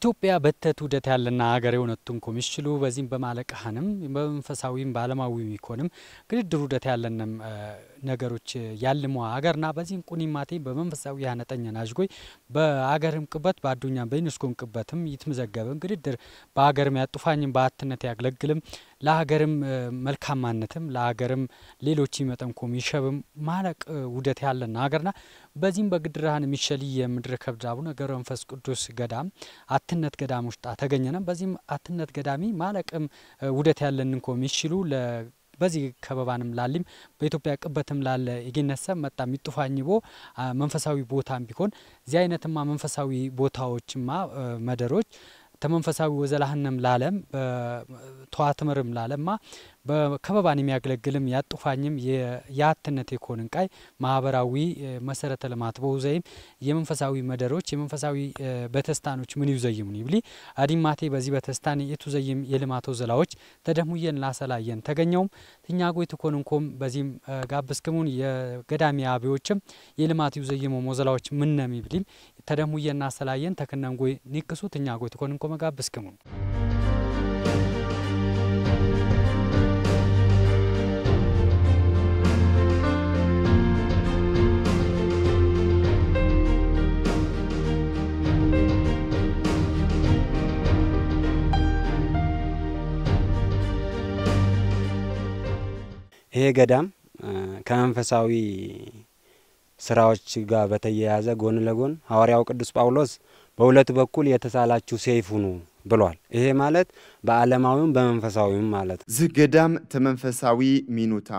ኢትዮጵያ በተቱ ደት ያለና ሀገር የሆነቱን ኮሚሽሉ በዚህም በማለቀሃንም በመንፈሳዊም ባለማዊም ይኮንም ግድድሩ ደት ያለንም ነገሮች ያልሙ ሀገርና በዚህም ቁኒማቴ በመንፈሳዊ ያነጠኛ ናጅጎይ በሀገርም ቅበት በአዱኛም በዩኔስኮም ቅበትም ይትመዘገብም ግድድር በሀገርም ያጡፋኝም በአትነት ያገለግልም ለሀገርም መልካማነትም ለሀገርም ሌሎች ይመጣም ኮሚሽብም ማለቅ ውደት ያለና ሀገርና በዚህም በግድራን ሚሸሊ የምድር ከብዳቡ ነገር መንፈስ ቅዱስ ገዳም አትነት ገዳም ውስጥ ተገኘና በዚህም አትነት ገዳሚ ማለቅም ውደት ያለንን ኮሚሽሉ በዚህ ከበባንም ላሊም በኢትዮጵያ ቅበትም ላለ ይገነሰብ መጣም ይጥፋኝቦ መንፈሳዊ ቦታም ቢሆን እዚ አይነትማ መንፈሳዊ ቦታዎችማ መደሮች ተመንፈሳዊ ወዘላህንም ላለም ተዋትመርም ላለማ በከበባን የሚያገለግልም ያጥፋኝም ያትነት የኮንንቃይ ማህበራዊ መሰረተ ልማት በውዘይም የመንፈሳዊ መደሮች የመንፈሳዊ በተስታኖች ምን ይዘይሙን ይብሊ አዲማቴ በዚህ በተስታን የቱዘይም የልማት ወዘላዎች ተደሙየን ላሰላየን ተገኘውም ትኛጎይ ተኮንንኮም በዚህም ጋብስከሙን የገዳሚ አቢዎችም የልማት ይዘይሙ ወዘላዎች ምን ነው ይብሊ ተደሙየን ላሰላየን ተከናንጎይ ንቅሱ ትኛጎይ ተኮንንኮም ጋብስከሙን ይሄ ገዳም ከመንፈሳዊ ስራዎች ጋር በተያያዘ ጎን ለጎን ሐዋርያው ቅዱስ ጳውሎስ በሁለት በኩል የተሳላችሁ ሰይፍ ሁኑ ብሏል። ይሄ ማለት በዓለማዊም በመንፈሳዊም ማለት ዝህ ገዳም ተመንፈሳዊ ሚኑታ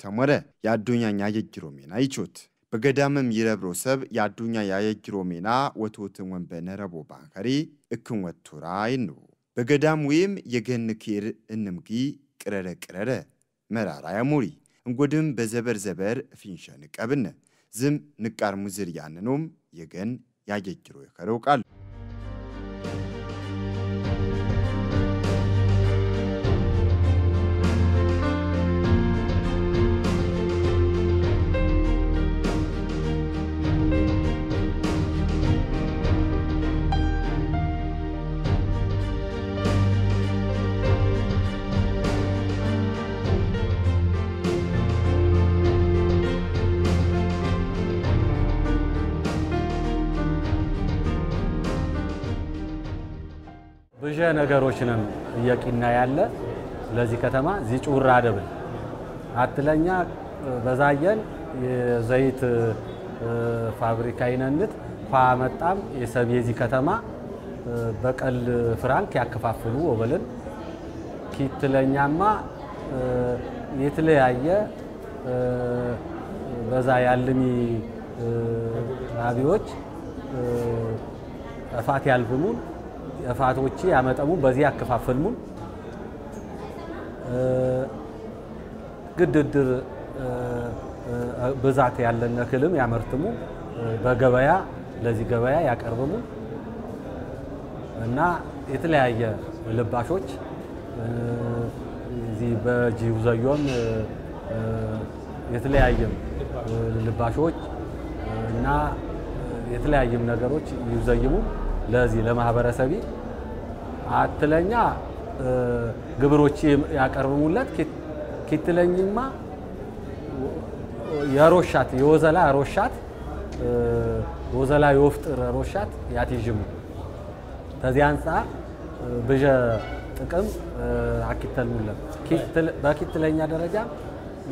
ተሞረ ያዱኛኛ የጅሮ ሜና ይቾት በገዳምም ይረብሮ ሰብ ያዱኛ ያየጅሮ ሜና ወቶትን ወንበነረቦ ባንከሪ እክን ወቱራይ ነው በገዳም ወይም የገንኪር እንምጊ ቅረረ መራራ ያሙሪ እንጎድም በዘበር ዘበር ፊንሸን ቀብነ ዝም ንቃር ሙዝር ያንኑም የገን ያጀጅሮ የከረው ቃል ብዙ ነገሮችንም እየቂና ያለ ለዚህ ከተማ ዚጩራ ደብል አትለኛ በዛየን የዘይት ፋብሪካ ይነንት ፋመጣም የሰብየዚ ከተማ በቀል ፍራንክ ያከፋፍሉ ወበልን ኪትለኛማ የተለያየ በዛ ያልሚ አቢዎች አፋት ያልብሙን አፋቶች ያመጣሙ በዚህ ያከፋፈልሙን ግድድር በዛት ያለነ ክልም ያመርትሙ በገበያ ለዚህ ገበያ ያቀርብሙ እና የተለያየ ልባሾች እዚ በጂው ዘዮን የተለያየ ልባሾች እና የተለያየ ነገሮች ይዘይሙ ለዚህ ለማህበረሰቢ አትለኛ ግብሮች ያቀርቡሙለት ኪትለኝማ ያሮሻት የወዘላ ሮሻት ወዘላ ይወፍጥር ሮሻት ያትጅሙ ተዚያንሳ በጀ ጥቅም አኪተልሙለት በኪትለኛ ደረጃ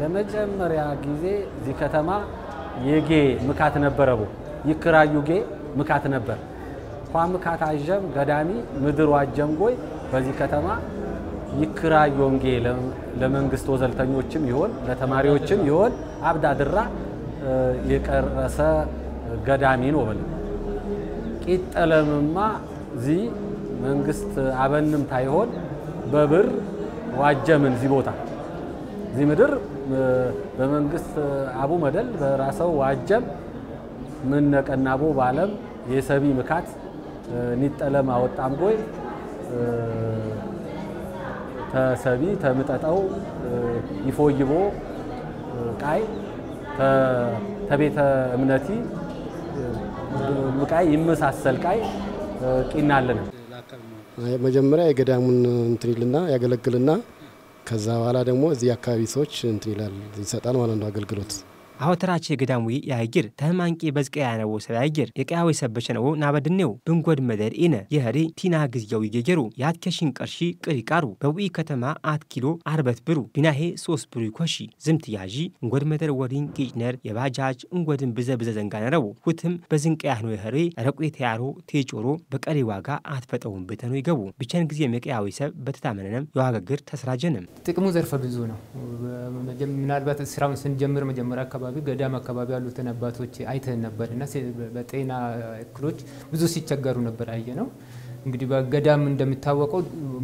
ለመጀመሪያ ጊዜ እዚ ከተማ የጌ ምካት ነበረው ይክራዩ ጌ ምካት ነበር ቋምካት አጀም ገዳሚ ምድር ዋጀምጎይ በዚህ ከተማ ይክራዩንጌ ለመንግስት ወዘልተኞችም ይሆን ለተማሪዎችም ይሆን አብዳድራ የቀረሰ ገዳሚ ነው በል ቂጠለምማ ዚ መንግስት አበንም ታይሆን በብር ዋጀምን ዚ ቦታ ዚ ምድር በመንግስት አቡ መደል በራሰው ዋጀም ምን ነቀናቦ ባለም የሰቢ ምካት ኒጠለም አወጣም ጎይ ተሰቢ ተምጠጣው ይፎይቦ ቃይ ተቤተ እምነቲ ምቃይ ይመሳሰል ቃይ ቂናለን መጀመሪያ የገዳሙን እንትን ይልና ያገለግልና ከዛ በኋላ ደግሞ እዚህ አካባቢ ሰዎች እንትን ይላል ይሰጣል ማለት ነው አገልግሎት አውተራች የገዳሙ ያይግር ተማንቂ በዝቀያ ነው ሰያይግር የቀያው ሰበቸነው ናበድኔው ብንጎድ መደር ኢነ የህሪ ቲና ግዝያው ይገጀሩ ያትከሽን ቀርሺ ቅሪቃሩ በውይ ከተማ 4 ኪሎ 40 ብሩ ቢናሄ 3 ብሩ ይኮሺ ዝምት ያጂ እንጎድ መደር ወሪን ቂጅነር የባጃጅ እንጎድን ብዘብዘ ዘንጋነረው ሁትም በዝንቀያ ነው የህሪ ረቁት ያሮ ቴጆሮ በቀሪ ዋጋ አትፈጠውን በተኑ ይገቡ ብቻን ጊዜ የቀያው ሰብ በተታመነንም የዋጋግር ተስራጀንም ጥቅሙ ዘርፈ ብዙ ነው ምናልባት ስራውን ስንጀምር መጀመሪያ አካባቢ ገዳም አካባቢ ያሉትን አባቶች አይተን ነበርና በጤና እክሎች ብዙ ሲቸገሩ ነበር አይየነው እንግዲህ በገዳም እንደሚታወቀው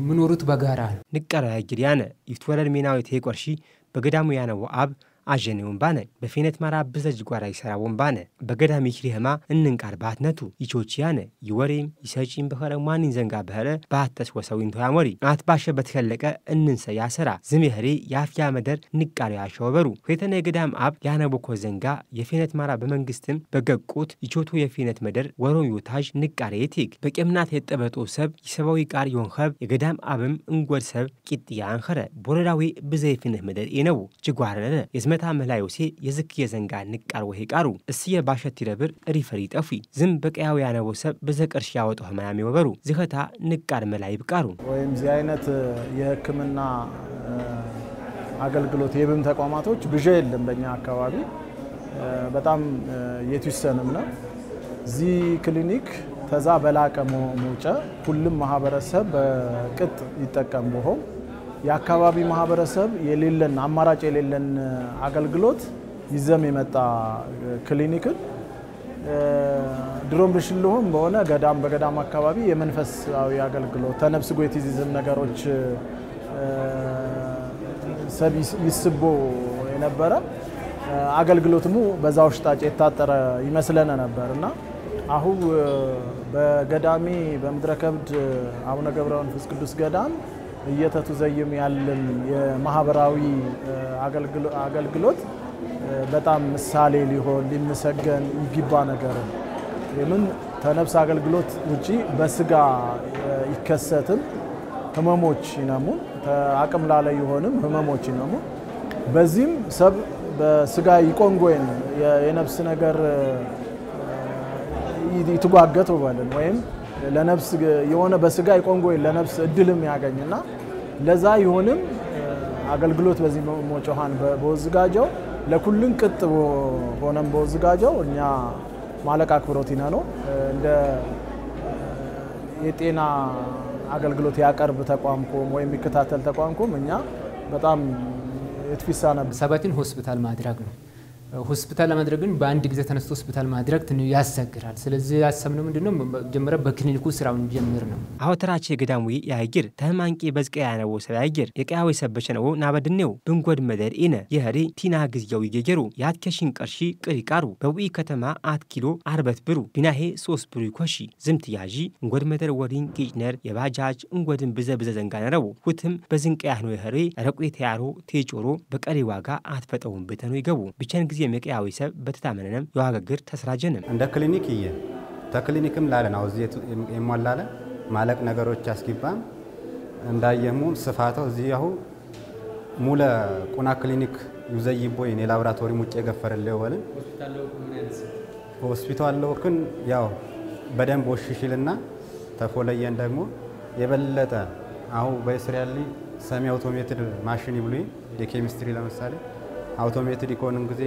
ምኖሩት በጋራ ነው ንቀራ ያግሪያነ ይትወረድ ሜናው ተይቆርሺ በገዳሙ ያነው አብ አጀኔውን ባነ በፊነት ማራ በዘጅ ጓራ ይሰራውን ባነ በገዳም ይክሪህማ እንንቃርባት ነቱ ይቾቺያነ ይወሬም ይሰጪም በኸረ ማንን ዘንጋ በኸረ ባተስ ወሰዊን ተያሞሪ አትባሸ በተከለቀ እንንሰ ያሰራ ዝምህሪ ያፍያ መደር ንቃር ያሸወበሩ ፈተነ ገዳም አብ ያነቦኮ ዘንጋ የፊነት ማራ በመንግስትም በገቁት ይቾቱ የፊነት መደር ወሮም ይውታጅ ንቃር የቲክ በቀምናት የጠበጦ ሰብ ይሰባዊ ቃር ይሆንኸብ የገዳም አብም እንጎድ ሰብ ቂጥያ አንኸረ ቦረዳዊ በዘይፊነት መደር ኢነው ጅጓረነ የዝመታ መላዮሴ የዝክ የዘንጋ ንቃር ወሄ ቃሩ እስየ ባሸት ይረብር ሪፈሪ ጠፊ ዝም በቀያው ያነው ሰብ በዘቀርሽ ያወጣው ህማያም ይወበሩ ዝኸታ ንቃር መላይ ይብቃሩ ወይም ዚ አይነት የህክምና አገልግሎት የብም ተቋማቶች ብዣ የለም በእኛ አካባቢ በጣም የትውሰንም ነው ዚ ክሊኒክ ተዛ በላቀ ሞጨ ሁሉም ማህበረሰብ በቅጥ ይጠቀም በሆ የአካባቢ ማህበረሰብ የሌለን አማራጭ የሌለን አገልግሎት ይዘም የመጣ ክሊኒክን ድሮም ብሽልሁም በሆነ ገዳም በገዳም አካባቢ የመንፈሳዊ አገልግሎት ተነብስ ጎይቲዝም ነገሮች ሰብ ይስቦ የነበረ አገልግሎትሙ በዛው ሽጣጭ የታጠረ ይመስለና ነበርና አሁን በገዳሚ በመድረከብድ አቡነ ገብረ መንፈስ ቅዱስ ገዳም እየተቱ ዘይም ያለን የማህበራዊ አገልግሎት በጣም ምሳሌ ሊሆን ሊመሰገን ይግባ ነገር የምን ተነብስ አገልግሎት ውጪ በስጋ ይከሰትም ህመሞች ይነሙ አቅም ላለ ይሆንም ህመሞች ይነሙ በዚህም ሰብ በስጋ ይቆንጎን የነፍስ ነገር ይትጓገቱ ባለን ወይም ለነፍስ የሆነ በስጋ ይቆንጎን ለነፍስ እድልም ያገኝና ለዛ ይሆንም አገልግሎት በዚህ ሞጮሃን በወዝጋጀው ለኩልን ቅጥ ሆነም በወዝጋጀው እኛ ማለቃ ክብሮቲና ነው እንደ የጤና አገልግሎት ያቀርብ ተቋምኮም ወይም ይከታተል ተቋምኮም እኛ በጣም የትፊሳና ሰባቲን ሆስፒታል ማድረግ ነው ሆስፒታል ለማድረግን በአንድ ጊዜ ተነስቶ ሆስፒታል ማድረግ ያሰግራል ስለዚህ ያሰምነው ምንድነው ጀመረ በክሊኒኩ ስራውን ጀምር ነው አውተራች የገዳሙ ያይግር ተማንቂ በዝቀያ ነው ሰያይግር የቀያው ሰበቸነው ናበድኔው ብንጎድ መደር ኢነ የህሪ ቲና ግዝያው ይገጀሩ ያትከሽን ቀርሺ ቅሪቃሩ በውይ ከተማ 4 ኪሎ 40 ብሩ ቢናሄ 3 ብሩ ይኮሺ ዝምት ያጂ እንጎድ መደር ወሪን ቂጅነር የባጃጅ እንጎድን ብዘብዘ ዘንጋነረው ሁትም በዝንቀያ ነው የህሪ ረቁት ያሮ ቴጆሮ በቀሪ ዋጋ አትፈጠውን በተኑ ይገቡ ብቻን ጊዜ የቀያው ሰብ በተታመነንም የዋጋግር ተስራጀንም እንደ ክሊኒክ ተክሊኒክም ላለን አውዚት የሟላለ ማለቅ ነገሮች ያስኪባም እንዳየሙ ስፋታው እዚያው ሙለ ቁና ክሊኒክ ይዘይቦይ ኔ ላብራቶሪ ሙጭ የገፈረለው ወለ ሆስፒታል ለውክን ያው በደንብ ወሽሽልና ተፎለየን ደግሞ የበለጠ አው በእስራኤል ሰሚ አውቶሜትድ ማሽን ይብሉይ የኬሚስትሪ ለምሳሌ አውቶሜትድ ኢኮኖሚ ጊዜ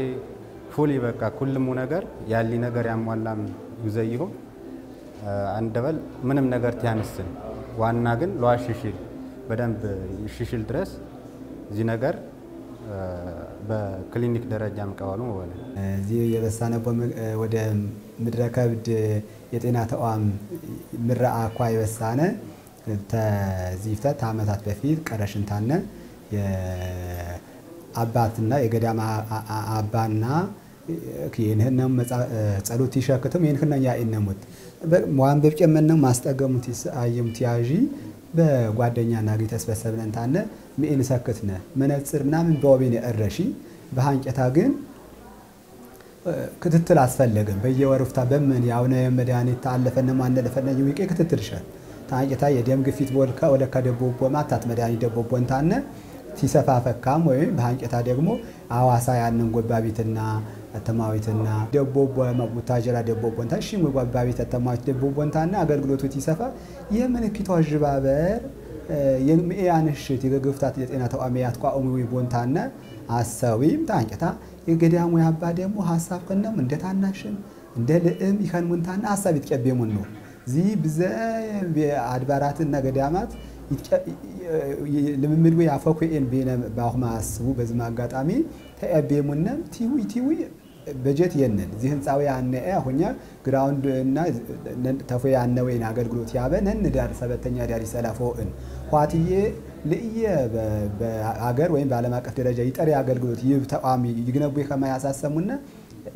ፉሊ በቃ ሁሉም ነገር ያሊ ነገር ያሟላም ይዘይሁ አንደበል ምንም ነገር ያንስን ዋና ግን ለዋሽሽል በደንብ ይሽሽል ድረስ እዚ ነገር በክሊኒክ ደረጃም ቀዋሉ ወለ እዚ የበሳነ ወደ ምድረከብድ የጤና ተቋም ምራአ ኳይ በሳነ ተዚፍታ አመታት በፊት ቀረሽንታነ አባትና የገዳማ አባና ከየነህነም ጸሎት ይሸክተም የነህነኛ ኢነሙት ሟን በጨመነው ማስጠገሙት አየሙት ያጂ በጓደኛና ጋር ተስበሰብነንታነ ምን ሰከትነ መነጽር ምናምን በወቤን እረሺ በሃንጨታ ግን ክትትል አስፈልገም በየወሩፍታ በመን ያውነ መድኃኒት ታለፈነ ማንለፈነ ይውቄ ክትትል ይሻል ታንጨታ የደም ግፊት ቦልካ ወደ ከደቦቦ ማታት መድኃኒት ደቦቦ እንታነ ሲሰፋፈካም ወይ በአንጨታ ደግሞ አዋሳ ያንን ጎባቢትና ተማዊትና ደቦቦ ማቡታጀራ ደቦቦ እንታ ሽም ጎባቢት ተማዊት ደቦቦ እንታና አገልግሎቱ ሲሰፋ የምልክቱ አጅባበር የምያንሽት የገግፍታት የጤና ተቋሚያት ቋኦሙ ቦንታና አሰዊም ታንጨታ የገዳሙ ያባ ደግሞ ሐሳብ ከነም እንደታናሽም እንደ ለእም ይካን ሙንታና ሐሳብ ይተቀበሙን ነው ዚ ብዘ አድባራትና ገዳማት ለምምድ ወይ አፈኩኤን በነ ባሁማ አስቡ በዝማ አጋጣሚ ተቀበሙና ቲዊ በጀት የነን ዚ ህንጻው ያነ አሁኛ ግራውንድ እና ተፈያ ያነ ወይን አገልግሎት ያበነን ዳር ሰበተኛ ዳር ይሰላፎን ኳትዬ ለየ በአገር ወይም በዓለም አቀፍ ደረጃ ይጠሪ አገልግሎት ይብ ተቋሚ ይግነቡ ከማያሳሰሙና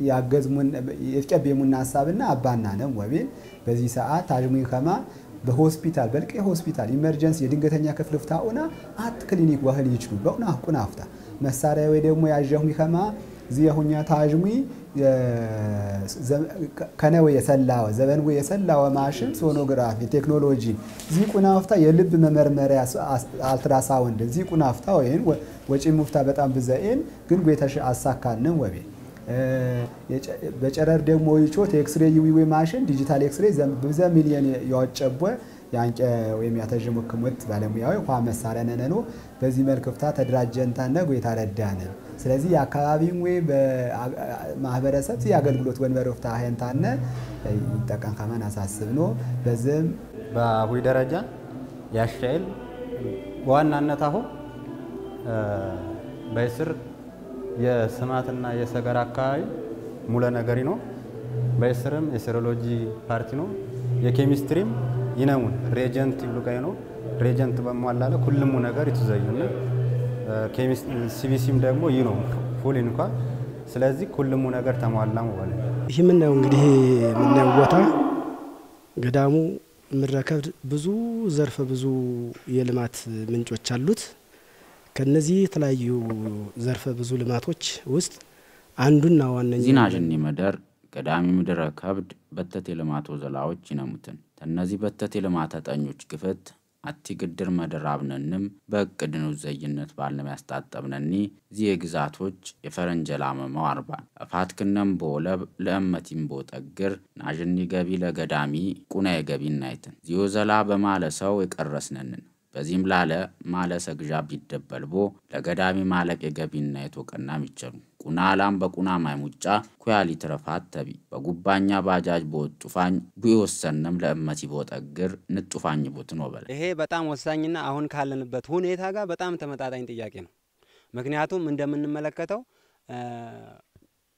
ያገዝሙን የተቀበሙና ሐሳብና አባና ነው ወቤን በዚህ ሰዓት ታጅሙን ከማ በሆስፒታል በልቄ ሆስፒታል ኢመርጀንሲ የድንገተኛ ክፍል ፍታውና አት ክሊኒክ ወህል ይችሉ በእና ቁናፍታ መሳሪያ ወይ ደግሞ ያጀሁኝ ከማ ዚያሁኛ ታጅሙ ከነው የሰላው ዘበንው የሰላው ማሽን ሶኖግራፊ ቴክኖሎጂ ዚ ቁናፍታ የልብ መመርመሪያ አልትራሳውንድ ዚ ቁናፍታ ወይን ወጪ ሙፍታ በጣም ብዛኤን ግን ጎይታሽ አሳካልን ወቤ በጨረር ደግሞ ይቾት ኤክስሬይ ዩዊ ማሽን ዲጂታል ኤክስሬይ በዛ ሚሊዮን ያወጨበ ያንጨ ወይም ያተጀመከሙት ባለሙያው ቋ መሳሪያ ነነኖ በዚህ መልክፍታ ተድራጀንታና ጎይታ ረዳነ ስለዚህ ያካባቢው ወይ በማህበረሰብ ያገልግሎት ወንበር ወፍታ ሀንታነ ይጠቀም ከማን አሳስብ ነው በዘም በአሁይ ደረጃ ያሻይል ዋናነት አሁን በስር የስማትና የሰገራ አካባቢ ሙለ ነገሪ ነው በስርም የሴሮሎጂ ፓርቲ ነው የኬሚስትሪም ይነሙን ሬጀንት ይብሉቃይ ነው ሬጀንት በመዋላለ ሁሉም ነገር ይተዘዩና ኬሚስትሪ ሲቪሲም ደግሞ ይኖ ፉል እንኳን ስለዚህ ሁሉም ነገር ተሟላም ማለት ይሄ ምን ነው እንግዲህ ምን ነው ቦታ ገዳሙ ምረከብ ብዙ ዘርፈ ብዙ የልማት ምንጮች አሉት ከነዚህ የተለያዩ ዘርፈ ብዙ ልማቶች ውስጥ አንዱና ዋነኛው ዚናጅኒ መደር ገዳሚ ምድረ ከብድ በተቴ ልማት ወዘላዎች ይነሙትን ተነዚህ በተቴ ልማት አጣኞች ግፈት አቲ ግድር መደራብነንም በእቅድኑ ዘይነት ባልነም ያስጣጣብነኒ ዚግዛቶች የፈረንጀላመ ማርባን አፋትከነም ቦለብ ለእመቲም ቦጠግር ናጅኒ ገቢ ለገዳሚ ቁና የገቢናይትን ዚዮዘላ በማለሰው የቀረስነንን በዚህም ላለ ማለሰ ግጃ ቢደበልቦ ለገዳሚ ማለቅ የገቢና የተወቀናም ይችላል ቁናላም በቁና ማይሙጫ ኩያሊ ተረፋት ተቢ በጉባኛ ባጃጅ ቦጥፋኝ ቢወሰንም ለእመቲ ቦጠግር ንጥፋኝ ቦትን ወበለ ይሄ በጣም ወሳኝና አሁን ካለንበት ሁኔታ ጋር በጣም ተመጣጣኝ ጥያቄ ነው ምክንያቱም እንደምንመለከተው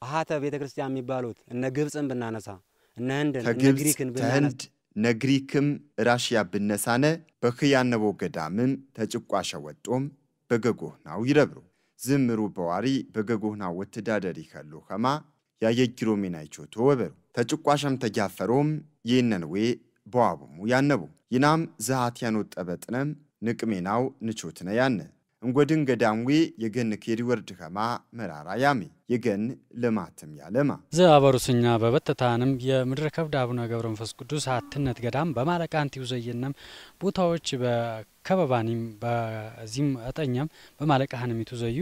አሃተ ቤተክርስቲያን የሚባሉት እነ ግብጽን ብናነሳ እነ ህንድን እነ ግሪክን ብናነሳ ነግሪክም ራሽያ ብነሳነ በከያነቦ ገዳምም ተጭቋሻ ወጦም በገጎህናው ይረብሩ ዝምሩ በዋሪ በገጎህናው ወተዳደሪ ከሎ ከማ ያየጅሮ ሚናይቾቶ ወበሩ ተጭቋሻም ተጃፈሮም የነንዌ በዋቡሙ ያነቡ ይናም ዘሃትያኖ ጠበጥነም ንቅሜናው ንቾትነ ያነ እንጎድን ገዳምዌ የገን ኬሪ ወርድ ከማ መራራ ያሚ የገን ለማተም ያለማ ዘአበሩስኛ በበተታንም የምድረከብ ዳቡነ ገብረ መንፈስ ቅዱስ አትነት ገዳም በማለቃንቲው ዘይነም ቦታዎች በከበባኒም በዚህም አጠኛም በማለቃህንም ይተዘዩ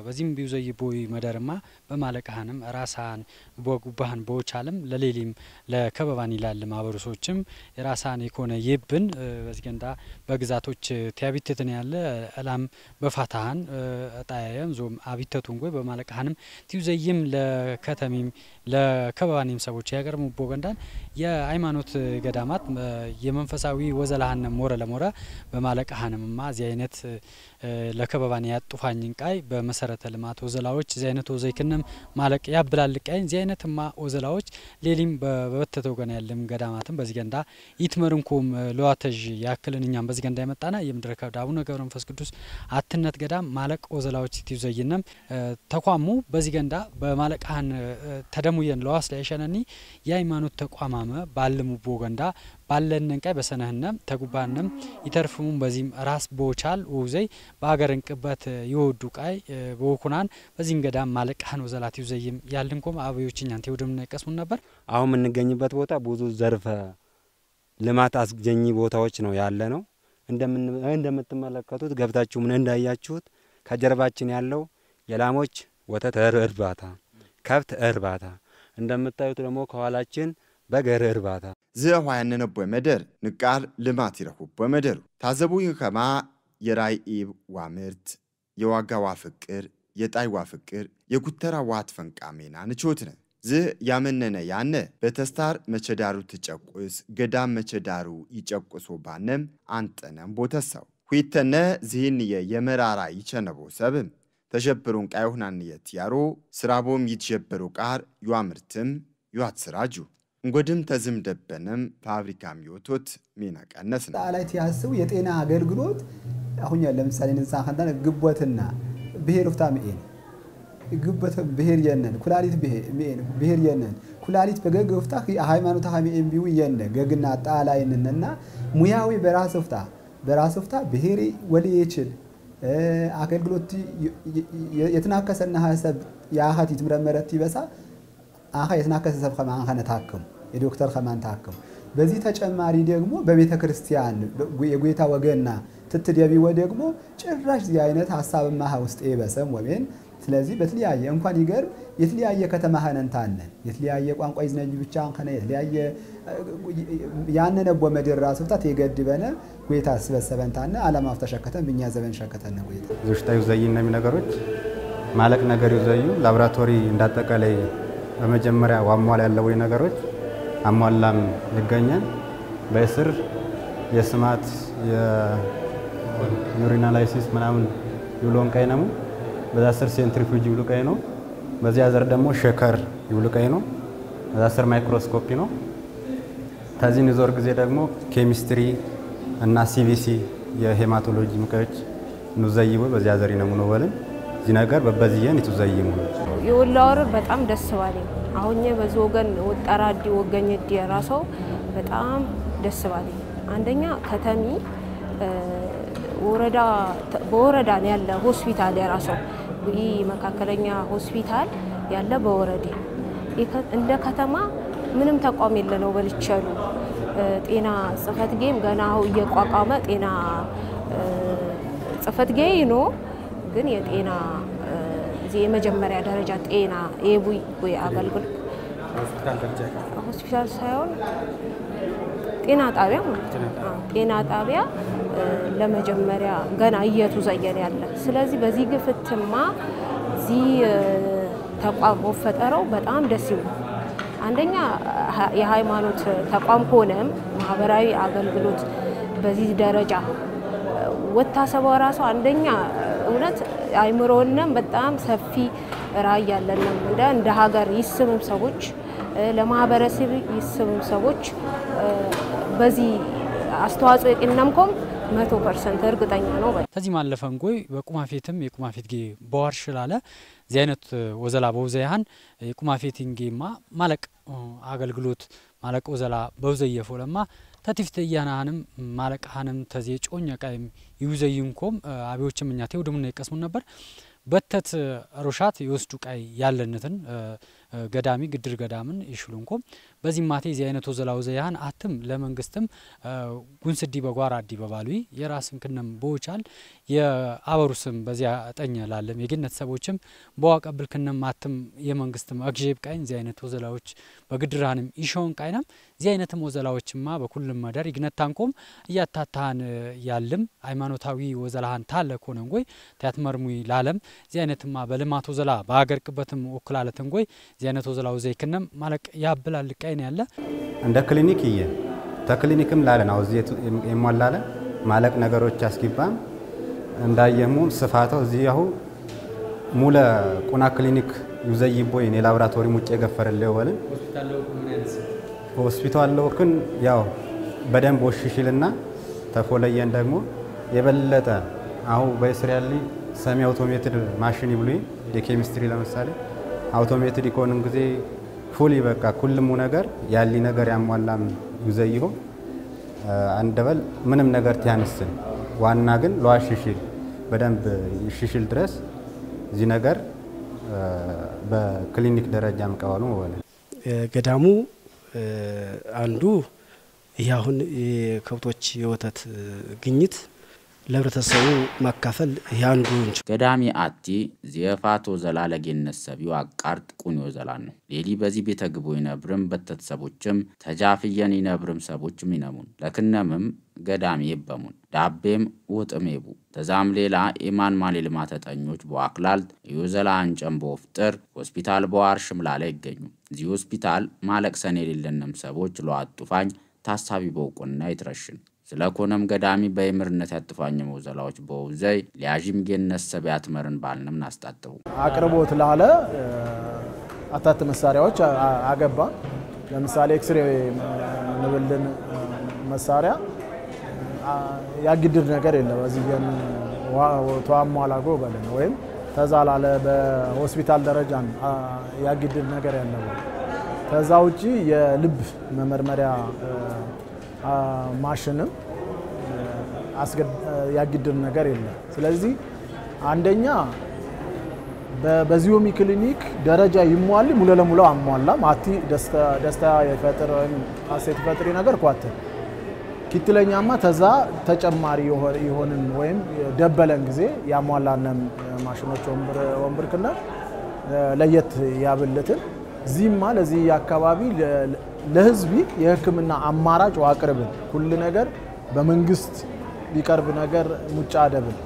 በዚህም ቢውዘይ ቦይ መደርማ በማለቃህንም ራሳን በጉባህን ቦቻለም ለሌሊም ለከበባኒ ይላል ማበሩሶችም የራሳን ኢኮኖ ይብን በዚህ ገንዳ በግዛቶች ቲያቢተትን ያለ አላም በፋታሃን አጣያየም ዞም አቢተቱን ጎይ በማለቃህንም ቲውዘይም ለከተሚም ለከበባኒም ሰዎች ያገርሙ ቦገንዳን የሃይማኖት ገዳማት የመንፈሳዊ ወዘላህን ሞረ ለሞረ በማለቃህንምማ እዚ አይነት ለከበባኒ ያጡፋኝን ቃይ በመሰረተ ልማት ወዘላዎች እዚ አይነት ወዘይከነም ማለቅ ያብላልቃይ እዚ አይነትማ ወዘላዎች ሌሊም በበተተው ገና ያለም ገዳማትም በዚህ ገንዳ ይትመርንኩም ለዋተጅ ያክልንኛም በዚህ ገንዳ ይመጣና የምድረከብ ዳቡነ ገብረ መንፈስ ቅዱስ አትነት ገዳም ማለቅ ወዘላዎች ይትይዘይነም ተቋሙ በዚህ ገንዳ በማለቃህን ተደሙየን ለዋስ ለይሸነኒ የሃይማኖት ተቋማመ ባልሙ ቦገንዳ ባለንን ቃይ በሰነህነም ተጉባንም ይተርፉም በዚህም ራስ ቦቻል ወዘይ በአገር እንቅበት ይወዱ ቃይ በወኩናን በዚህም ገዳም ማለቃህን ወዘላት ይዘይም ያልንኩም አብዮችኛን ተውደም ነቀስሙ ነበር አሁን ምንገኝበት ቦታ ብዙ ዘርፈ ልማት አስገኚ ቦታዎች ነው ያለ ነው። እንደምትመለከቱት ገብታችሁ ምን እንዳያችሁት ከጀርባችን ያለው የላሞች ወተት እርባታ፣ ከብት እርባታ እንደምታዩት ደግሞ ከኋላችን በገር እርባታ ዘዋያን ነቦ መደር ንቃር ልማት ይረኩቦ መደሩ ታዘቡኝ ከማ የራይኢብ ዋምርት የዋጋዋ ፍቅር የጣይዋ ፍቅር የጉተራ ዋት ፈንቃሜና ንቾትነ ዝ ያመነነ ያነ በተስታር መቸዳሩ ትጨቁስ ገዳም መቸዳሩ ይጨቁሶ ባነም አንጠነም ቦተሳው ሁይተነ ዝህንየ የመራራ ይቸነቦ ሰብም ተጀብሩን ቃይሁናንየት ያሮ ስራቦም ይትጀበሩ ቃር ዩአምርትም ዩአትስራጁ እንጎድም ተዝም ደበነም ፋብሪካም ይወቶት ሚና ቀነስነ ጣላይት ያስው የጤና አገልግሎት አሁን ለምሳሌ ንንሳ ካንታን ግቦትና ብሄር ፍታምኤን ግቦት ብሄር የነን ኩላሊት ብሄር የነን ኩላሊት በገግ ፍታ ሃይማኖት ሃሚኤን ቢው የነ ገግና ጣላይንና ሙያዊ በራስ ፍታ ብሄሪ ወሊ ይችል አገልግሎት የትናከሰና ሐሳብ ያሃት ይትምረመረት ይበሳ አሃ የትናከሰ ሰብ ከማን ከነታከም የዶክተር ከማን ታከም በዚህ ተጨማሪ ደግሞ በቤተ ክርስቲያን የጎይታ ወገንና ትትደቢ ወደግሞ ጭራሽ ዚህ አይነት ሐሳብማ ውስጥ ይበሰም ወቤን ስለዚህ በትሊያየ እንኳን ይገር የትሊያየ ከተማ ሀነንታነ የትሊያየ ቋንቋ ይዝነኝ ብቻ አንከነ የትሊያየ ያነነቦ መደራ ስፍታት የገድበነ ጎይታ ስበሰበንታነ ዓለም አፍተሸከተን በእኛ ዘመን ሸከተነ ጎይታ ዝሽታዩ ዘይና ነገሮች ማለቅ ነገር ይዘዩ ላብራቶሪ እንዳጠቃላይ በመጀመሪያ ዋሟል ያለው ነገሮች አሟላም ይገኛል በስር የስማት የዩሪናላይሲስ ምናምን ይውሎን ቀይነሙ በዛ ስር ሴንትሪፊዩጅ ይውሉ ቀይ ነው በዚያ ዘር ደግሞ ሸከር ይውሉ ቀይ ነው በዛ ስር ማይክሮስኮፒ ነው ታዚን ይዞር ጊዜ ደግሞ ኬሚስትሪ እና ሲቪሲ የሄማቶሎጂ ሙቀች ነው ዘይው በዚያ ዘር ይነሙ ነው ወለን እዚ ነገር በበዚየን ይተዘይሙ ይወላወር በጣም ደስ ባለኝ አሁንዬ በዞገን ወጣራዲ ወገኘዲ ራስው በጣም ደስ ባለኝ አንደኛ ከተሚ ወረዳ በወረዳ ያለ ሆስፒታል የራስው ይሄ መካከለኛ ሆስፒታል ያለ በወረዲ እንደ ከተማ ምንም ተቋም የለነው በልቻሉ ጤና ጽፈት ጌም ገናው እየቋቋመ ጤና ጽፈት ጌይ ነው ግን የጤና እዚህ የመጀመሪያ ደረጃ ጤና የቡይ ወይ አገልግሎት ሆስፒታል ሳይሆን ጤና ጣቢያ ጤና ጣቢያ ለመጀመሪያ ገና እየተዘየነ ያለ ስለዚህ በዚህ ግፍትማ እዚህ ተቋም ወፈጠረው በጣም ደስ ይላል አንደኛ የሃይማኖት ተቋም ሆነም ማህበራዊ አገልግሎት በዚህ ደረጃ ወታሰበው ራሱ አንደኛ እውነት አይምሮንም በጣም ሰፊ ራይ ያለን እንደ ሀገር ይስሙም ሰዎች ለማህበረሰብ ይስሙም ሰዎች በዚህ አስተዋጽኦ የቀነምኮም 100% እርግጠኛ ነው ተዚህ ማለፈን ጎይ በቁማፌትም የቁማፌት ጌ በዋርሽላለ ዚህ አይነት ወዘላ በውዘያን የቁማፌቲንጌማ ማለቅ አገልግሎት ማለቅ ወዘላ በውዘየፎለማ ተቲፍተያናንም ማለቃንም ተዚህ ጮኛ ቃይም ይውዘይንኮም አቢዎችም እኛ ተውድምና ይቀስሙን ነበር በተት ሮሻት ይወስዱ ቃይ ያለነትን ገዳሚ ግድር ገዳምን ይሽሉንኮም በዚህ ማቴ ዚህ አይነት ወዘላው ዘያን አትም ለመንግስትም ጉንስዲ በጓራዲ በባሉይ የራስን ከነም ቦቻል የአበሩስም በዚያ አጠኛ ላለም የግነት ሰቦችም በዋቀብል ከነም አትም የመንግስትም አግጄብ ቃይን ዚህ አይነት ወዘላዎች በግድራንም ይሾን ቃይናም ዚህ አይነትም ወዘላዎችማ በኩልም ማደር ይግነታንኮም ያታታን ያለም ሃይማኖታዊ ወዘላሃን ታለ ኮነንጎይ ታትመርሙይ ላለም ዚህ አይነትማ በልማት ወዘላ ባገርቅበትም ወክላለተንጎይ ዚህ አይነት ወዘላው ዘይከነም ማለቅ ያብላል ቃይን ያለ እንደ ክሊኒክ ይየ ተክሊኒክም ላለን አው ዚህ የሟላለ ማለቅ ነገሮች አስኪባም እንዳየሙ ስፋታው ዚህ ያው ሙለ ቁና ክሊኒክ ይዘይቦይ ኔ ላብራቶሪ ሙጭ የገፈረለው ወለን ሆስፒታል ለውክን ያው በደንብ ወሽሽልና ተፎለየን ደግሞ የበለጠ አው በእስራኤል ሰሚ አውቶሜትድ ማሽን ይብሉ የኬሚስትሪ ለምሳሌ አውቶሜትድ ኢኮኖሚ ጊዜ ፉሊ በቃ ሁሉም ነገር ያሊ ነገር ያሟላም ይዘይሆ አንደበል ምንም ነገር ታንስን ዋና ግን ለዋሽሽል በደንብ ይሽሽል ድረስ እዚ ነገር በክሊኒክ ደረጃም ቀዋሉ ወለ ገዳሙ አንዱ ይህ አሁን የከብቶች የወተት ግኝት ለህብረተሰቡ ማካፈል ያንዱ እንጂ ገዳሚ አቲ ዚያፋቶ ዘላለጌነት ሰቢው አቃርጥ ቁኒዮ ዘላን ነው ሌሊ በዚህ ቤተ ግቦ ይነብርም በተተሰቦችም ተጃፍየን ይነብርም ሰቦችም ይነሙን ለክነምም ገዳሚ ይበሙን ዳቤም ወጥሜቡ ተዛም ሌላ ኢማን ማሊ ልማት ተጠኞች በአክላል ይወዘላ አንጨም በፍጥር ሆስፒታል በዋርሽም ላለ ይገኙ ዚ ሆስፒታል ማለቅ ሰኔ የሌለንም ሰቦች ለዋጡፋኝ ታሳቢ በውቁና ይትረሽን ስለኮነም ገዳሚ በይምርነት ያጥፋኝ መውዘላዎች በውዘይ ሊያጂም ገነት ሰቢያት መርን ባልንም ናስጣጣው አቅርቦት ላለ አታት መሳሪያዎች አገባ ለምሳሌ ኤክስሬ ንብልን መሳሪያ ያግድር ነገር የለም እዚህ ግን ተዋሟላጎ በለን ወይም ተዛላለ በሆስፒታል ደረጃ ያግድር ነገር ያለው ተዛውጪ የልብ መመርመሪያ ማሽንም ያግድር ነገር የለም ስለዚህ አንደኛ በዚዮሚ ክሊኒክ ደረጃ ይሟል ሙሉ ለሙሉ አሟላ ማቲ ደስታ የፈጠረ ወይም አሴት ፈጥሪ ነገር ቋት ኪትለኛማ ተዛ ተጨማሪ ይሆንን ወይም ደበለን ጊዜ ያሟላነም ማሽኖች ወንብርክና ለየት ያብልትን ዚማ ለዚህ አካባቢ ለህዝብ የህክምና አማራጭ አቅርብን ሁሉ ነገር በመንግስት ሊቀርብ ነገር ሙጫ አደብን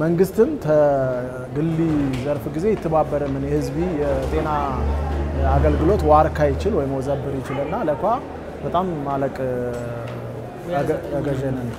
መንግስትም ተግሊ ዘርፍ ጊዜ ይተባበረ ምን የህዝብ የጤና አገልግሎት ዋርካ ይችል ወይ መዘብር ይችላልና ለኳ በጣም ማለቅ ያገጀነን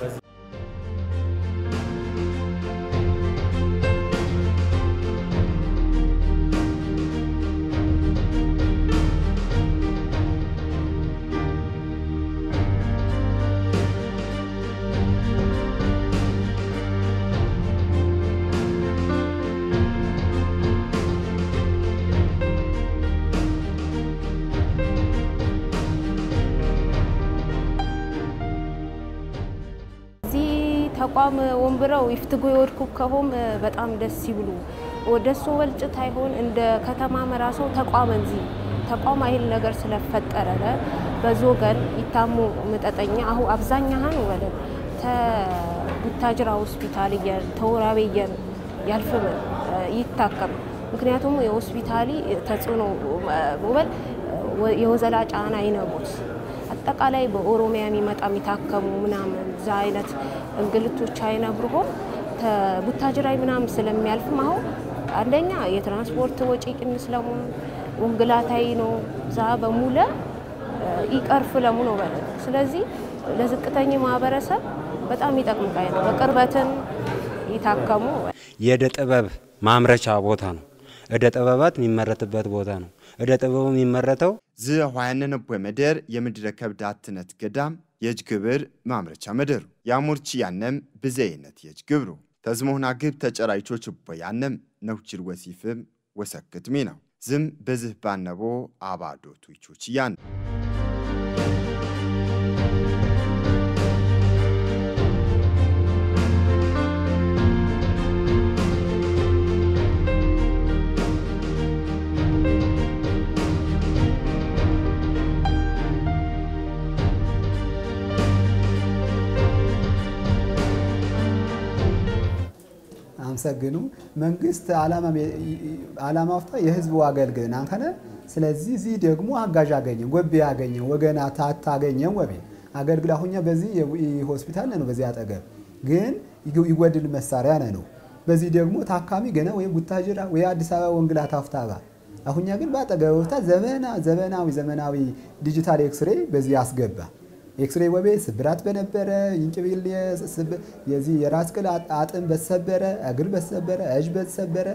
ተቋም ወንብረው ይፍትጎ ይወድኩ ከሆም በጣም ደስ ይብሉ ወደሱ ወልጭት አይሆን እንደ ከተማ መራሰው ተቋም እንጂ ተቋም አይል ነገር ስለፈጠረለ በዞገን ይታሙ መጠጠኛ አሁ አብዛኛሃን ወለ ተቡታጅራ ሆስፒታል ተወራቤ ያልፈም ይታከም ምክንያቱም የሆስፒታሊ ተጽኖ ወበል የወዘላ ጫና አይነቦት አጠቃላይ በኦሮሚያ የሚመጣ የሚታከሙ ምናምን ዛይነት እንግልቶች አይነብርሆ ተቡታጅራይ ምናምን ስለሚያልፍ ማው አንደኛ የትራንስፖርት ወጪ ቅንስ ለሙን ወንግላታይ ነው ዛ በሙለ ይቀርፍ ለሙን ነው ማለት ስለዚህ ለዝቅተኛ ማህበረሰብ በጣም ይጠቅምቃይ ነው በቅርበትን ይታከሙ የደ ጥበብ ማምረቻ ቦታ ነው እደ ጥበባት የሚመረትበት ቦታ ነው እደ ጥበቡ የሚመረተው ዝዋያነን በመደር የምድረ ከብዳትነት ገዳም የጅግብር ማምረቻ መደሩ ያሙርቺ ያነም በዘይነት የጅግብሩ ተዝሞህና ግብ ተጨራይቾች በያነም ነውችል ወሲፍም ወሰክትሚ ነው ዝም በዝህ ባነቦ አባዶቱ ይቾች ያን አመሰግኑ መንግስት ዓላማ ወፍታ የህዝብ አገልግሎት አንከነ ስለዚህ እዚ ደግሞ አጋዥ አገኘ ወብ ያገኘ ወገና ታታገኘ ወብ አገልግሎት አሁኛ በዚህ ሆስፒታል ነው በዚህ አጠገብ ግን ይወድል መሳሪያ ነው በዚህ ደግሞ ታካሚ ገና ወይ ቡታጅራ ወይ አዲስ አበባ ወንግላት አፍታባ አሁኛ ግን ባጠገብ ወፍታ ዘመናዊ ዲጂታል ኤክስሬ በዚህ ያስገባ ኤክስሬ ወቤ ስብራት በነበረ ይንጭብል የዚህ የራስ ቅል አጥም በሰበረ እግር በሰበረ እጅ በሰበረ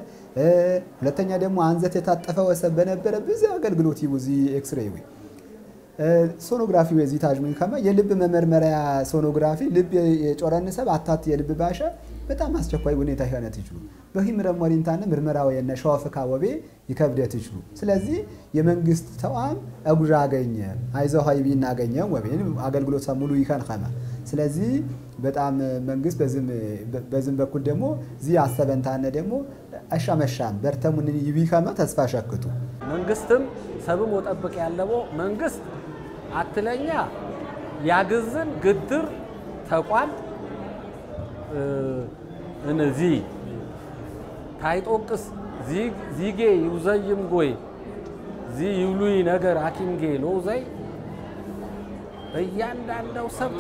ሁለተኛ ደግሞ አንዘት የታጠፈ ወሰብ በነበረ ብዙ አገልግሎት ይውዚ ኤክስሬ ወይ ሶኖግራፊ ወዚህ ታጅሙን ከማ የልብ መመርመሪያ ሶኖግራፊ ልብ የጮረንሰብ አታት የልብ ባሻ በጣም አስቸኳይ ሁኔታ ይሆነት ይችሉ በሂምረ ሞሪንታነ ምርመራው የነ ሸዋፍካ ወቤ ይከብደት ይችሉ ስለዚህ የመንግስት ተቋም አጉራ አገኘ አይዞህ ሀይቢ እናገኘ ወቤ አገልግሎት ሙሉ ይካን ኸማ ስለዚህ በጣም መንግስት በዝም በኩል ደግሞ ዚ አሰበንታነ ደግሞ አሻመሻም በርተሙን ይቢከማ ተስፋ ሸክቱ መንግስትም ሰብም ወጠብቅ ያለው መንግስት አትለኛ ያግዝን ግድር ተቋም እነዚህ ታይጦቅስ ዚጌ ይውዘይም ጎይ ዚ ይውሉይ ነገር ሐኪምጌ ሎዘይ እያንዳንዳው ሰብ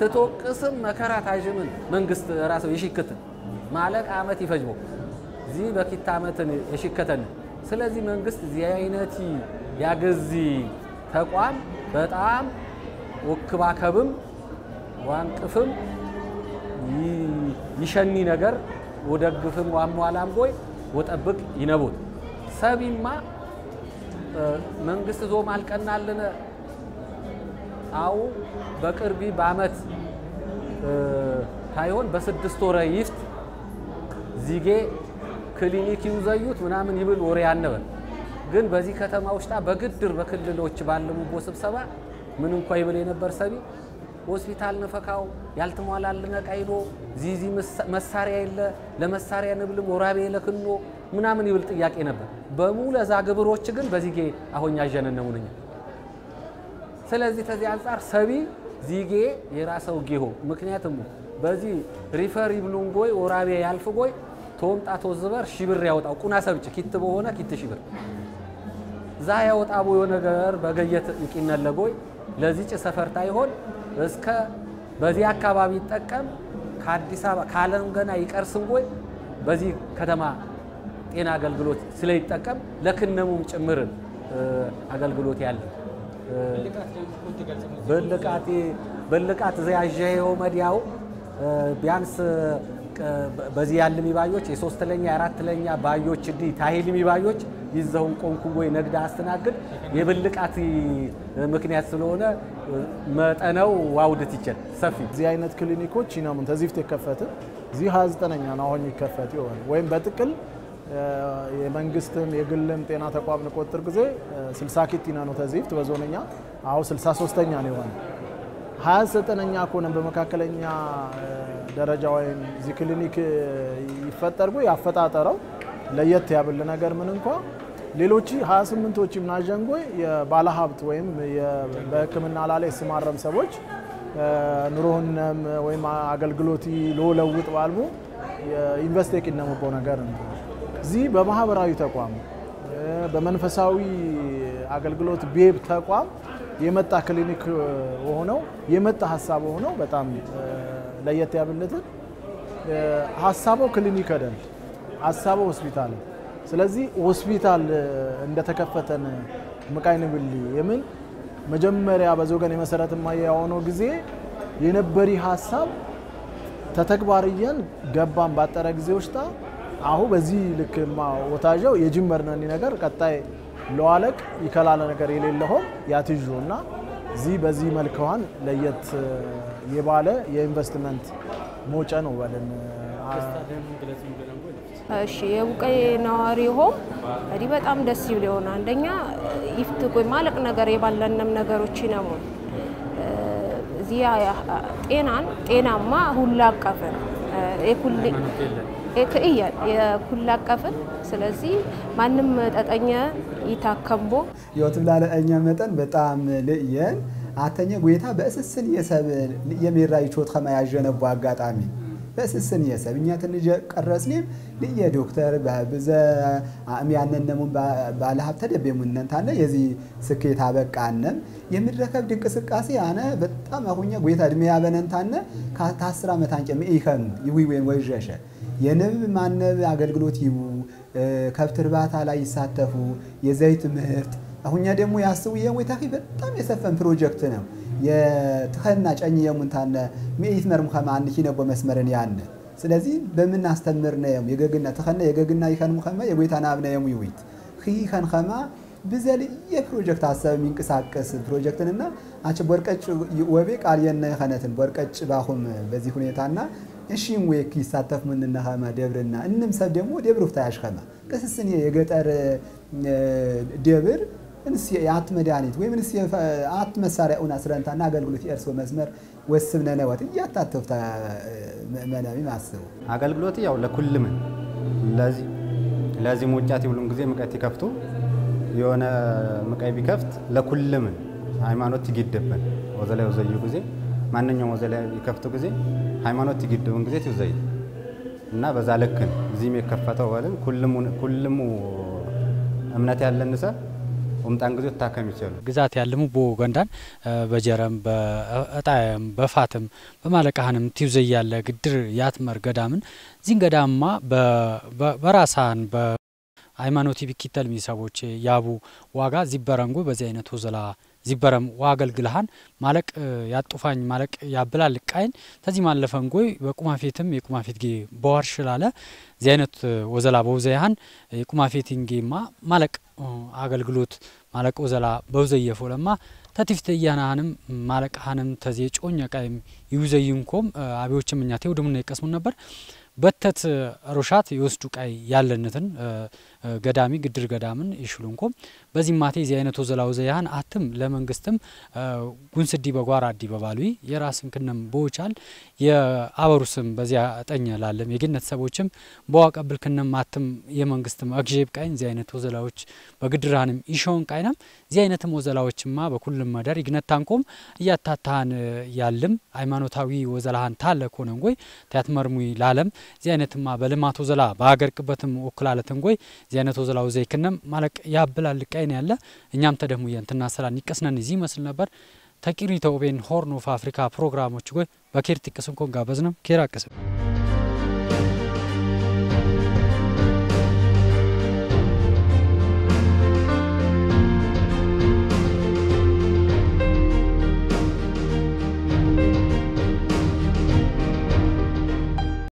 ትጦቅስም መከራ ታጅምን መንግስት ራሱ ይሽክት ማለቅ አመት ይፈጅቦ ዚ በኪታ አመትን ይሽከተን ስለዚህ መንግስት ዚ አይነቲ ያገዚ ተቋም በጣም ወክባከብም ዋንቅፍም ይሸኒ ነገር ወደግፍም ዋሟላም ጎይ ወጠብቅ ይነቦት ሰቢማ መንግስት ዞ ማልቀናልነ አው በቅርቢ በአመት ታይሆን በስድስት ወር ይፍት ዚጌ ክሊኒክ ይውዘዩት ምናምን ይብል ወሬ ያነበ ግን በዚህ ከተማ ውስጥ በግድር በክልሎች ባለሙቦ ስብሰባ ምን እንኳን ይብል የነበር ሰቢ ሆስፒታል ነፈካው ያልተሟላልነ ቀይዶ ዚዚ መሳሪያ የለ ለመሳሪያ ንብልም ወራቤ ለክኖ ምናምን ይብል ጥያቄ ነበር በሙሉ ዛ ግብሮች ግን በዚጌ አሁን ያጀነነሙንኛ ስለዚህ ተዚህ አንፃር ሰቢ ዚጌ የራሰው ጌሆ ምክንያቱም በዚህ ሪፈር ይብሉን ጎይ ወራቤ ያልፍ ጎይ ቶምጣ ተወዝበር ሺብር ያወጣው ቁና ሰብጭ ኪት በሆነ ኪት ሺብር ዛ ያወጣው ነገር በገየት ይቂነለጎይ ለዚህ ሰፈርታ ይሆን እስከ በዚህ አካባቢ ተጠቀም ከአዲስ አበባ ካለም ገና ይቀርስም ጎይ በዚህ ከተማ ጤና አገልግሎት ስለይተጠቀም ለክነሙም ጭምር አገልግሎት ያለ በልቃት ዘያጀው መዲያው ቢያንስ በዚህ ያለ ሚባዮች የሶስተኛ የአራተኛ ባዮች ዲ ታሂል ሚባዮች ይዘውን ቆንኩ ወይ ነግዳ አስተናግድ የበልቃት ምክንያት ስለሆነ መጠነው ዋውድት ይችላል ሰፊ እዚህ አይነት ክሊኒኮች ይናሙን ተዚፍት ይከፈት እዚህ 29ኛ ነው አሁን ይከፈት ይሆን ወይም በጥቅል የመንግስትም የግልም ጤና ተቋም ንቆጥር ጊዜ 60 ኪቲና ነው ተዚፍት በዞንኛ አው 63ኛ ነው ይሆን 29ኛ ኮነን በመካከለኛ ደረጃ ወይም እዚህ ክሊኒክ ይፈጠርጎ ያፈጣጠረው ለየት ያብል ነገር ምን እንኳን ሌሎች 28ቶች ምናጀንጎይ የባለ ሀብት ወይም በህክምና ላይ ስማረም ሰዎች ኑሮንም ወይም አገልግሎት ለውጥ ባልሙ ኢንቨስቴክ ይነሙበው ነገር ነው እዚህ በማህበራዊ ተቋም በመንፈሳዊ አገልግሎት ቤብ ተቋም የመጣ ክሊኒክ ሆነው የመጣ ሐሳብ ሆነው በጣም ለየት ያብልት ሐሳቡ ክሊኒክ አይደል ሐሳቡ ሆስፒታል ስለዚህ ሆስፒታል እንደተከፈተን መቃይነብል የምን መጀመሪያ በዞገን የመሰረት ማያውኖ ጊዜ የነበሪ ሐሳብ ተተግባርየን ገባን ባጠረ ጊዜ ውስጥ አሁ በዚህ ልክማ ወታጀው የጅመርነኒ ነገር ቀጣይ ለዋለቅ ይከላለ ነገር የሌለው ያትጁና ዚህ በዚህ መልከዋን ለየት የባለ የኢንቨስትመንት ሞጨ ነው ባለን እሺ የቡቀይ ነዋሪ ሆም አዲ በጣም ደስ ይብለውና አንደኛ ይፍትቆይ ማለቅ ነገር የባለንም ነገሮች ነው ዚያ ጤናማ ሁላ አቀፈ የኩል አቀፈ ስለዚህ ማንም ተጠኛ ይታከምቦ ይወትብላለ እኛ መጠን በጣም ለየን አተኛ ጎይታ በእስስን የሰብ የሚራይ ቾት ከማያጀነቡ አጋጣሚ በእስስን የሰብ እኛ ትንሽ ቀረጽኔም ለየ ዶክተር በበዘ አሚያነነሙን ባለሀብት ተደበሙነን ታነ የዚህ ስኬት አበቃነም የሚረከብ ድንቅስቃሴ አነ በጣም አሁኛ ጎይታ እድሜ ያበነን ታነ ከ10 ዓመት አንጨም ይከኑ ይዊወን ወጀሸ የነብ ማነብ አገልግሎት ይቡ ከብት እርባታ ላይ ይሳተፉ የዘይት ምህርት አሁኛ ደግሞ ያስው የወይታኺ በጣም የሰፈን ፕሮጀክት ነው የተኸና ጫኝ የሙንታነ ሚኢት መርም ከማን ኪነቦ መስመርን ያነ ስለዚህ በምን አስተምር ነው የገግና ተኸና የገግና ይከንም ከማ የጎይታና አብና የሙይት ኺኸን ከማ በዘል የፕሮጀክት አሰብ የሚንቀሳቀስ ፕሮጀክትንና አጭ ወርቀጭ ወቤ ቃል የነ ኸነትን ወርቀጭ ባሁም በዚህ ሁኔታና እሺም ወይክ ይሳተፍ ምንና ኸማ ደብርና እንም ሰብ ደግሞ ደብሩ ፍታያሽ ኸማ ከስስን የገጠር ደብር እንስ ያት መድኃኒት ወይ ምንስ አት መሳሪያውን አስረንታና አገልግሎት የእርሶ መስመር ወስብነ ነው ያታተፍታ መናሚ ማስቡ አገልግሎት ያው ለኩልም ለዚህ ሞጫት ይብሉን ጊዜ ምቀት ይከፍቱ የሆነ ምቀይ ቢከፍት ለኩልም ሃይማኖት ይገደበን ወዘላይ ወዘዩ ጊዜ ማንኛውም ወዘላይ ይከፍቱ ጊዜ ሃይማኖት ይግድውን ጊዜ ትውዘይ እና በዛ ለክን እዚህም የከፈተው ወለም ኩልሙ እምነት ያለንሰ ወምጣን ጊዜ ታከም ይችላል ግዛት ያለሙ በወገንዳን በጀረም በአጣየም በፋትም በማለቃህንም ትውዘይ ያለ ግድር ያትመር ገዳምን ዚን ገዳማ በራሳን ሃይማኖት ቢኪተል ሚሰቦች ያቡ ዋጋ ዚበረንጎ በዚህ አይነት ወዘላ ዚበረም ዋገልግልሃን ማለቅ ያጡፋኝ ማለቅ ያብላል ቃይን ተዚ ማለፈንጎይ በቁማፌትም የቁማፌት ጌ በዋርሽላለ ዚ አይነት ወዘላ በውዘያhan የቁማፌቲንጌማ ማለቅ አገልግሎት ማለቅ ወዘላ በውዘየፎለማ ተቲፍተያናንም ማለቅሃንም ተዚ ጮኛ ቃይም ይውዘይንኮም አቢዎችም እኛ ተውድምና ይቀስሙ ነበር በተት ሮሻት ይወስዱ ቃይ ያለነትን ገዳሚ ግድር ገዳምን ይሽሉንኮም በዚህ ማቴ ዚ አይነት ወዘላው ዘያን አትም ለመንግስትም ጉንስዲ በጓራ አዲ በባሉይ የራስን ከነም ቦቻል የአበሩስም በዚያ አጠኛ ላለም የግነት ሰቦችም በዋቀብል ከነም አትም የመንግስትም አግጄብ ቃይን ዚ አይነት ወዘላዎች በግድራንም ይሾን ቃይናም ዚ አይነትም ወዘላዎችማ በኩልም ማደር ይግነታንኮም ያታታን ያለም ሃይማኖታዊ ወዘላሃን ታለኮነንጎይ ታትመርሙይ ላለም ዚ አይነትማ በልማት ወዘላ በአገር ቅበትም ወክላለተንጎይ ዚ አይነት ወዘላው ዘይከነም ማለቅ ያብላል ቃይን ያለ እኛም ተደሙ የንትና ሰላን ይቀስነን እዚ መስል ነበር ተቂሪ ተውቤን ሆርን ኦፍ አፍሪካ ፕሮግራሞች ጎይ በኬርቲክስን ኮን ጋበዝነም ኬራቀሰ